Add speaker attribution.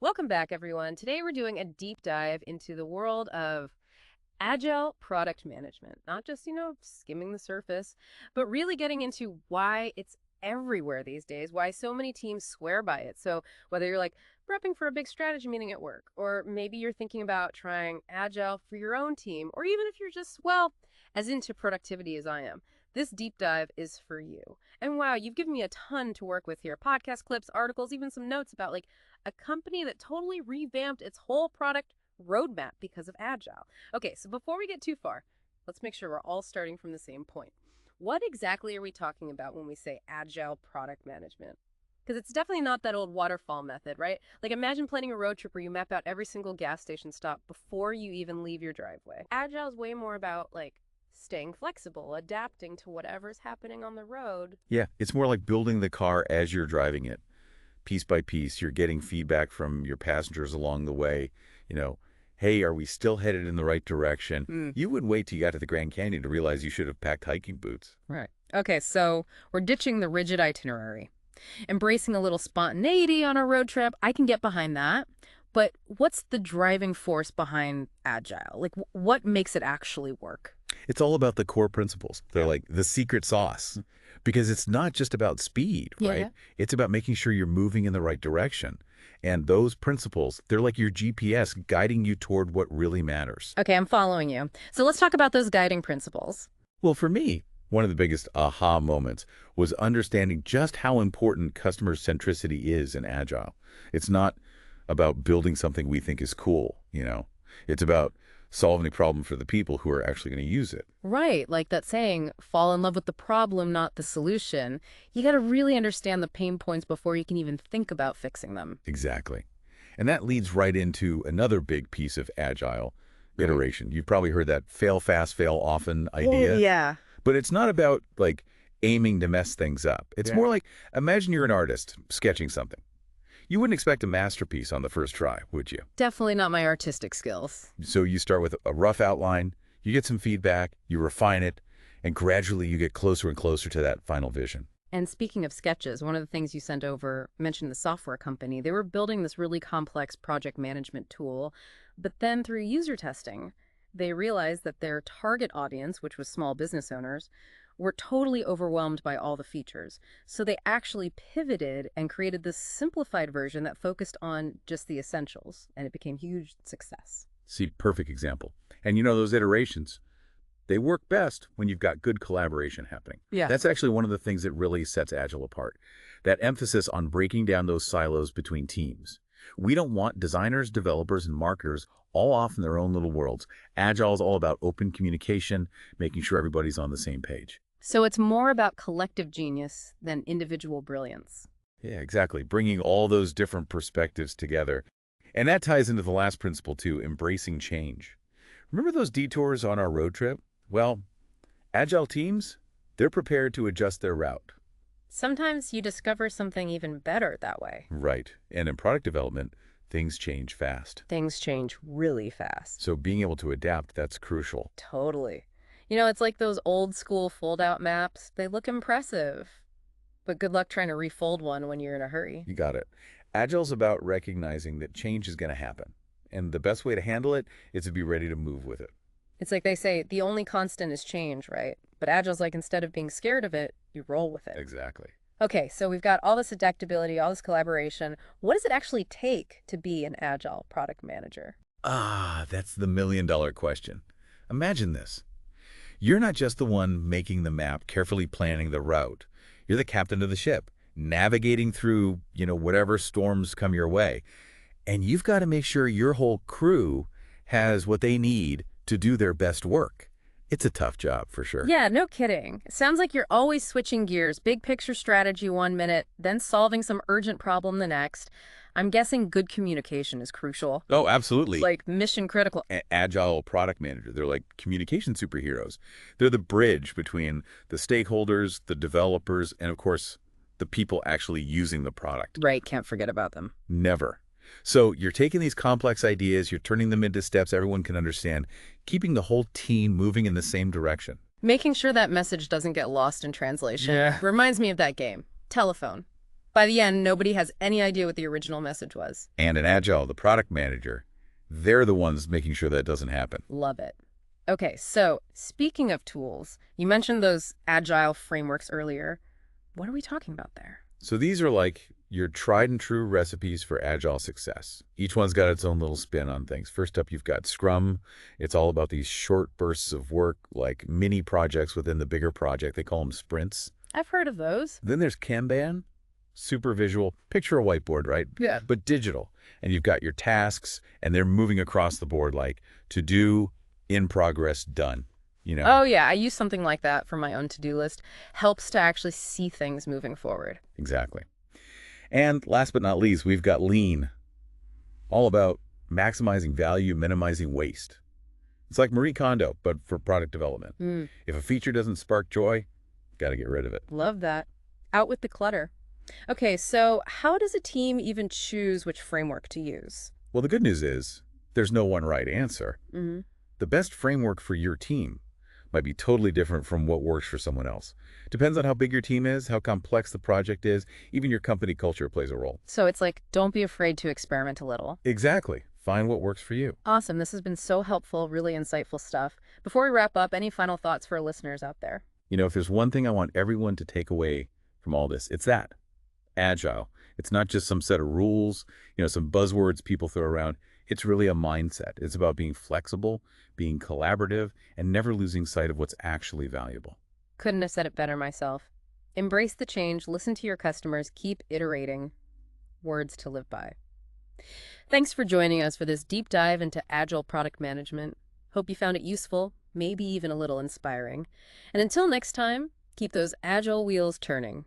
Speaker 1: Welcome back, everyone. Today we're doing a deep dive into the world of agile product management. Not just, skimming the surface, but really getting into why it's everywhere these days, why so many teams swear by it. So whether you're like prepping for a big strategy meeting at work, or maybe you're thinking about trying agile for your own team, or even if you're just, well, as into productivity as I am, this deep dive is for you. And wow, you've given me a ton to work with here. Podcast clips, articles, even some notes about like a company that totally revamped its whole product roadmap because of Agile. Okay, so before we get too far, let's make sure we're all starting from the same point. What exactly are we talking about when we say Agile product management? Because it's definitely not that old waterfall method, right? Like imagine planning a road trip where you map out every single gas station stop before you even leave your driveway. Agile is way more about like staying flexible, adapting to whatever's happening on the road.
Speaker 2: Yeah, it's more like building the car as you're driving it. Piece by piece, you're getting feedback from your passengers along the way. Hey, are we still headed in the right direction? You wouldn't wait till you got to the Grand Canyon to realize you should have packed hiking boots.
Speaker 1: Right. Okay, so we're ditching the rigid itinerary. Embracing a little spontaneity on a road trip, I can get behind that. But what's the driving force behind Agile? Like, what makes it actually work?
Speaker 2: It's all about the core principles. They're like the secret sauce. Because it's not just about speed, right?
Speaker 1: Yeah.
Speaker 2: It's about making sure you're moving in the right direction. And those principles, they're like your GPS guiding you toward what really matters.
Speaker 1: Okay, I'm following you. So let's talk about those guiding principles.
Speaker 2: Well, for me, one of the biggest aha moments was understanding just how important customer centricity is in Agile. It's not about building something we think is cool. It's about solving a problem for the people who are actually going to use it.
Speaker 1: Right, like that saying, fall in love with the problem, not the solution. You got to really understand the pain points before you can even think about fixing them.
Speaker 2: Exactly. And that leads right into another big piece of Agile iteration. You've probably heard that fail fast, fail often idea.
Speaker 1: Yeah.
Speaker 2: But it's not about like aiming to mess things up. It's more like, imagine you're an artist sketching something. You wouldn't expect a masterpiece on the first try, would you?
Speaker 1: Definitely not my artistic skills.
Speaker 2: So you start with a rough outline, you get some feedback, you refine it, and gradually you get closer and closer to that final vision.
Speaker 1: And speaking of sketches, one of the things you sent over mentioned the software company. They were building this really complex project management tool, but then through user testing, they realized that their target audience, which was small business owners, were totally overwhelmed by all the features. So they actually pivoted and created this simplified version that focused on just the essentials, and it became a huge success.
Speaker 2: See, perfect example. And those iterations, they work best when you've got good collaboration happening.
Speaker 1: Yeah.
Speaker 2: That's actually one of the things that really sets Agile apart. That emphasis on breaking down those silos between teams. We don't want designers, developers, and marketers all off in their own little worlds. Agile is all about open communication, making sure everybody's on the same page.
Speaker 1: So it's more about collective genius than individual brilliance.
Speaker 2: Yeah, exactly. Bringing all those different perspectives together. And that ties into the last principle too, embracing change. Remember those detours on our road trip? Well, Agile teams, they're prepared to adjust their route.
Speaker 1: Sometimes you discover something even better that way.
Speaker 2: Right. And in product development, things change fast.
Speaker 1: Things change really fast.
Speaker 2: So being able to adapt, that's crucial.
Speaker 1: Totally. It's like those old school fold-out maps. They look impressive, but good luck trying to refold one when you're in a hurry.
Speaker 2: You got it. Agile's about recognizing that change is going to happen. And the best way to handle it is to be ready to move with it.
Speaker 1: It's like they say, the only constant is change, right? But Agile's like, instead of being scared of it, you roll with it.
Speaker 2: Exactly.
Speaker 1: Okay, so we've got all this adaptability, all this collaboration. What does it actually take to be an Agile product manager?
Speaker 2: That's the million-dollar question. Imagine this. You're not just the one making the map, carefully planning the route. You're the captain of the ship, navigating through, whatever storms come your way. And you've got to make sure your whole crew has what they need to do their best work. It's a tough job, for sure.
Speaker 1: Yeah, no kidding. It sounds like you're always switching gears. Big picture strategy 1 minute, then solving some urgent problem the next. I'm guessing good communication is crucial.
Speaker 2: Oh, absolutely.
Speaker 1: Like mission critical.
Speaker 2: Agile product manager. They're like communication superheroes. They're the bridge between the stakeholders, the developers, and of course, the people actually using the product.
Speaker 1: Right, can't forget about them.
Speaker 2: Never. So you're taking these complex ideas, you're turning them into steps everyone can understand, keeping the whole team moving in the same direction.
Speaker 1: Making sure that message doesn't get lost in translation.
Speaker 2: Yeah.
Speaker 1: Reminds me of that game, Telephone. By the end, nobody has any idea what the original message was.
Speaker 2: And in Agile, the product manager, they're the ones making sure that doesn't happen.
Speaker 1: Love it. Okay, so speaking of tools, you mentioned those Agile frameworks earlier. What are we talking about there?
Speaker 2: So these are like your tried and true recipes for Agile success. Each one's got its own little spin on things. First up, you've got Scrum. It's all about these short bursts of work, like mini projects within the bigger project. They call them sprints.
Speaker 1: I've heard of those.
Speaker 2: Then there's Kanban, super visual. Picture a whiteboard, right?
Speaker 1: Yeah.
Speaker 2: But digital. And you've got your tasks, and they're moving across the board like to do, in progress, done.
Speaker 1: Oh, yeah, I use something like that for my own to-do list. Helps to actually see things moving forward.
Speaker 2: Exactly. And last but not least, we've got Lean, all about maximizing value, minimizing waste. It's like Marie Kondo, but for product development. If a feature doesn't spark joy, got to get rid of it.
Speaker 1: Love that. Out with the clutter. Okay, so how does a team even choose which framework to use?
Speaker 2: Well, the good news is there's no one right answer. The best framework for your team might be totally different from what works for someone else. Depends on how big your team is, how complex the project is, even your company culture plays a role.
Speaker 1: So it's like, don't be afraid to experiment a little.
Speaker 2: Exactly. Find what works for you.
Speaker 1: Awesome. This has been so helpful, really insightful stuff. Before we wrap up, any final thoughts for our listeners out there?
Speaker 2: You know, if there's one thing I want everyone to take away from all this, it's that. Agile. It's not just some set of rules, some buzzwords people throw around. It's really a mindset. It's about being flexible, being collaborative, and never losing sight of what's actually valuable.
Speaker 1: Couldn't have said it better myself. Embrace the change, listen to your customers, keep iterating. Words to live by. Thanks for joining us for this deep dive into Agile product management. Hope you found it useful, maybe even a little inspiring. And until next time, keep those Agile wheels turning.